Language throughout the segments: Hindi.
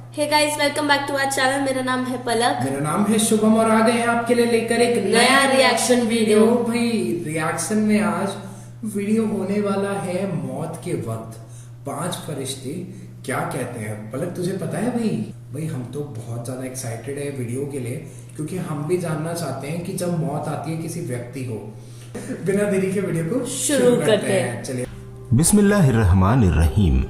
Hey guys, welcome back to our channel. मेरा नाम है पलक। मेरा नाम है शुभम और आ गए हैं आपके लिए लेकर एक नया रिएक्शन वीडियो। भाई रिएक्शन में आज वीडियो होने वाला है मौत के वक्त 5 फरिश्ते क्या कहते हैं। पलक तुझे पता है भाई हम तो बहुत ज्यादा एक्साइटेड है वीडियो के लिए, क्योंकि हम भी जानना चाहते हैं कि जब मौत आती है किसी व्यक्ति को। बिना देरी के वीडियो को शुरू करते हैं। चलिए बिस्मिल्लाहिर्रहमानिर्रहीम।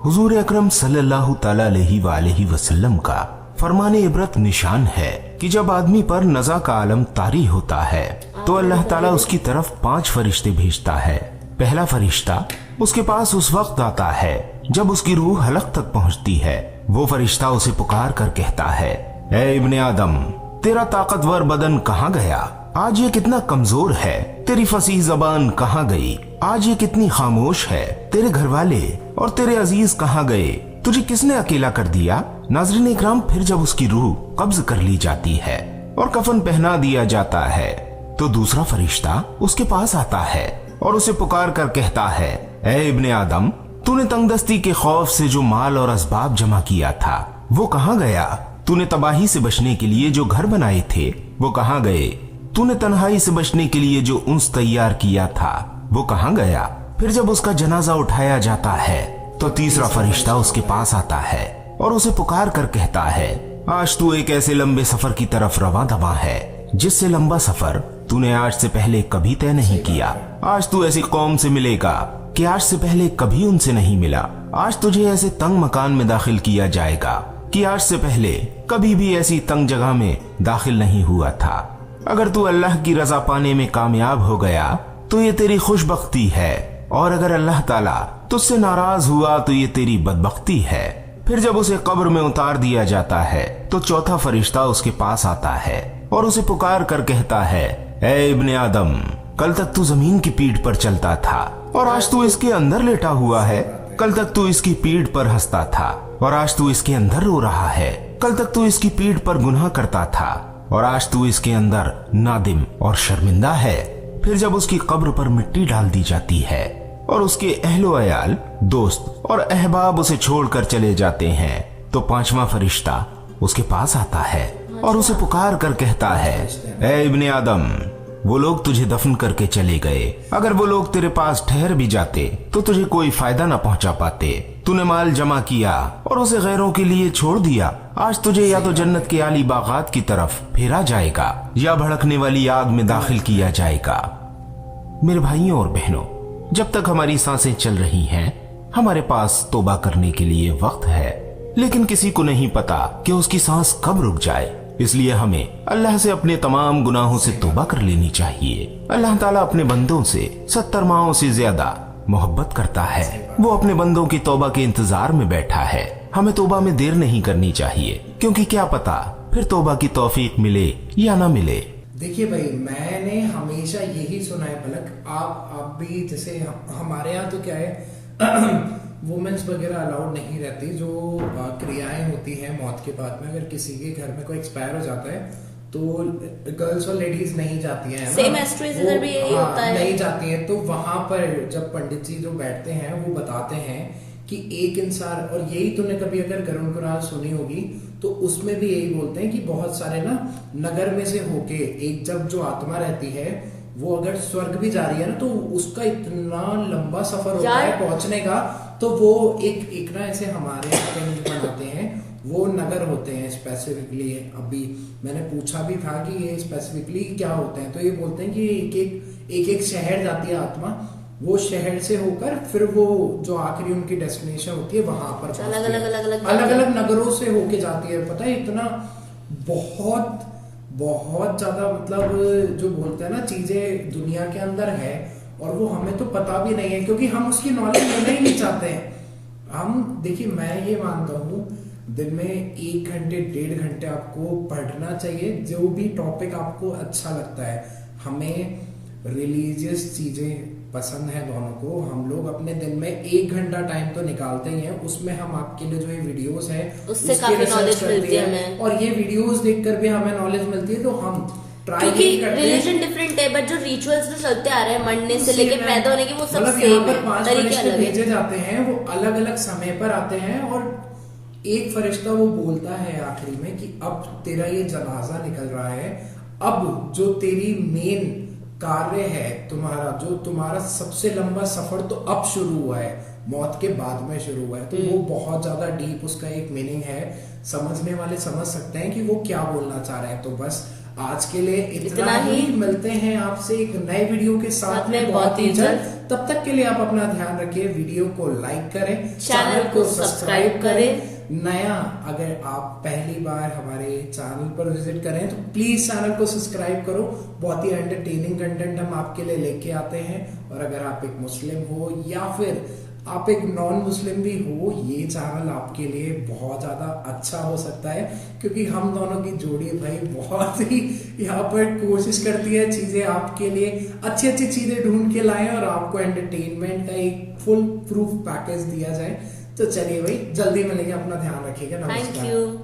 हुजूर अकरम सल्लल्लाहु तआला अलैहि वसल्लम का फरमाने इबरत निशान है कि जब आदमी पर नज़ा का आलम तारी होता है तो अल्लाह ताला उसकी तरफ 5 फरिश्ते भेजता है। पहला फरिश्ता उसके पास उस वक्त आता है जब उसकी रूह हलक तक पहुंचती है। वो फरिश्ता उसे पुकार कर कहता है, ए इब्ने आदम, तेरा ताकतवर बदन कहाँ गया? आज ये कितना कमजोर है। तेरी फसीह जबान कहाँ गई? आज ये कितनी खामोश है। तेरे घर वाले और तेरे अजीज कहाँ गए? तुझे किसने अकेला कर दिया? नाज़रीन इकराम, फिर जब उसकी रूह कब्ज कर ली जाती है और कफन पहना दिया जाता है तो दूसरा फरिश्ता उसके पास आता है और उसे पुकार कर कहता है, ए इब्ने आदम, तूने तंगदस्ती के खौफ से जो माल और असबाब जमा किया था वो कहाँ गया? तूने तबाही से बचने के लिए जो घर बनाए थे वो कहाँ गए? तूने तन्हाई से बचने के लिए जो उन्स तैयार किया था वो कहाँ गया? फिर जब उसका जनाजा उठाया जाता है तो तीसरा फरिश्ता उसके पास आता है और उसे पुकार कर कहता है, आज तू एक ऐसे लंबे सफर की तरफ रवा दवा है जिससे लंबा सफर तूने आज से पहले कभी तय नहीं किया। आज तू ऐसी कौम से मिलेगा कि आज से पहले कभी उनसे नहीं मिला। आज तुझे ऐसे तंग मकान में दाखिल किया जाएगा कि आज से पहले कभी भी ऐसी तंग जगह में दाखिल नहीं हुआ था। अगर तू अल्लाह की रजा पाने में कामयाब हो गया तो ये तेरी खुशबख्ती है, और अगर अल्लाह ताला तुझसे नाराज हुआ तो ये तेरी बदबख्ती है। फिर जब उसे कब्र में उतार दिया जाता है तो चौथा फरिश्ता उसके पास आता है और उसे पुकार कर कहता है, ए इब्ने आदम, कल तक तू जमीन की पीठ पर चलता था और आज तू इसके अंदर लेटा हुआ है। कल तक तू इसकी पीठ पर हंसता था और आज तू इसके अंदर रो रहा है। कल तक तू इसकी पीठ पर गुनाह करता था और आज तू इसके अंदर नादिम और शर्मिंदा है। फिर जब उसकी कब्र पर मिट्टी डाल दी जाती है और उसके अहलो अयाल, दोस्त और अहबाब उसे छोड़कर चले जाते हैं तो पांचवा फरिश्ता उसके पास आता है और उसे पुकार कर कहता है, ए इब्ने आदम, वो लोग तुझे दफन करके चले गए। अगर वो लोग तेरे पास ठहर भी जाते तो तुझे कोई फायदा न पहुंचा पाते। तूने माल जमा किया और उसे गैरों के लिए छोड़ दिया। आज तुझे या तो जन्नत के आली बागात की तरफ फेरा जाएगा या भड़कने वाली आग में दाखिल किया जाएगा। मेरे भाइयों और बहनों, जब तक हमारी सांसें चल रही हैं, हमारे पास तौबा करने के लिए वक्त है, लेकिन किसी को नहीं पता कि उसकी सांस कब रुक जाए। इसलिए हमें अल्लाह से अपने तमाम गुनाहों से तौबा कर लेनी चाहिए। अल्लाह ताला अपने बंदों से 70 माओं से ज्यादा मोहब्बत करता है। वो अपने बंदों की तौबा के इंतजार में बैठा है। हमें तौबा में देर नहीं करनी चाहिए, क्योंकि क्या पता फिर तौबा की तौफीक मिले या ना मिले। देखिए भाई, मैंने हमेशा यही सुना है पलक, आप भी, जैसे हमारे यहाँ तो क्या है वुमेन्स वगैरह अलाउड नहीं रहती। जो क्रियाएं होती हैं मौत के बाद में, अगर किसी के घर में कोई एक्सपायर हो जाता है तो गर्ल्स और लेडीज नहीं जाती हैं। सेम एस्ट्रेस इधर भी यही होता है, नहीं जाती हैं। तो वहां पर जब पंडित जी जो बैठते हैं वो बताते हैं कि एक इंसान, और यही तूने कभी अगर गरुड़ कुरान सुनी होगी तो उसमें भी यही बोलते हैं कि बहुत सारे ना नगर में से होके एक जब जो आत्मा रहती है वो अगर स्वर्ग भी जा रही है ना तो उसका इतना लंबा सफर होता है पहुंचने का। तो वो एक ना ऐसे हमारे बनाते हैं, वो नगर होते हैं स्पेसिफिकली। अभी मैंने पूछा भी था कि ये स्पेसिफिकली क्या होते हैं, तो ये बोलते हैं कि एक शहर जाती है आत्मा, वो शहर से होकर फिर वो जो आखिरी उनकी डेस्टिनेशन होती है वहां पर अलग अलग नगरों से होके जाती है। पता है, इतना बहुत बहुत ज्यादा, मतलब जो बोलते हैं ना चीजें दुनिया के अंदर है और वो हमें तो पता भी नहीं है, क्योंकि हम उसकी नॉलेज लेना ही नहीं चाहते हैं। हम देखिए, मैं ये मानता हूँ दिन में 1 घंटे 1.5 घंटे आपको पढ़ना चाहिए, जो भी टॉपिक आपको अच्छा लगता है। हमें रिलीजियस चीजें पसंद है दोनों को। हम लोग अपने दिन में 1 घंटा टाइम तो निकालते ही हैं, उसमें हम आपके लिए जो ये वीडियोस है उससे काफी नॉलेज मिलती है हमें, और ये वीडियोस देखकर भी हमें नॉलेज मिलती है। तो हम क्योंकि रिलीजन डिफरेंट है, बट जो रिचुअल्स जो चलते आ रहे हैं मरने से लेके पैदा होने के, वो सब सेम है, तरीके अलग भेजे जाते हैं। वो अलग अलग समय पर आते हैं और एक फरिश्ता वो बोलता है आखिरी में कि अब तेरा ये जनाजा निकल रहा है, अब जो तेरी मेन कार्य है, तुम्हारा सबसे लंबा सफर तो अब शुरू हुआ है, मौत के बाद में शुरू हुआ है। तो वो बहुत ज्यादा डीप उसका एक मीनिंग है, समझने वाले समझ सकते हैं कि वो क्या बोलना चाह रहा है। तो बस आज के लिए इतना ही। मिलते हैं आपसे एक नए वीडियो के साथ में बहुत ही जल्द। तब तक के लिए आप अपना ध्यान रखिए, वीडियो को लाइक करें, चैनल को सब्सक्राइब करें। नया अगर आप पहली बार हमारे चैनल पर विजिट करें तो प्लीज चैनल को सब्सक्राइब करो, बहुत ही एंटरटेनिंग कंटेंट हम आपके लिए लेके आते हैं। और अगर आप एक मुस्लिम हो या फिर आप एक नॉन मुस्लिम भी हो, ये चैनल आपके लिए बहुत ज्यादा अच्छा हो सकता है, क्योंकि हम दोनों की जोड़ी भाई बहुत ही यहाँ पर कोशिश करती है चीजें आपके लिए अच्छी अच्छी चीजें ढूंढ के लाएं और आपको एंटरटेनमेंट का एक फुल प्रूफ पैकेज दिया जाए। तो चलिए भाई, जल्दी मिलेंगे, अपना ध्यान रखिएगा, नमस्कार। Thank you.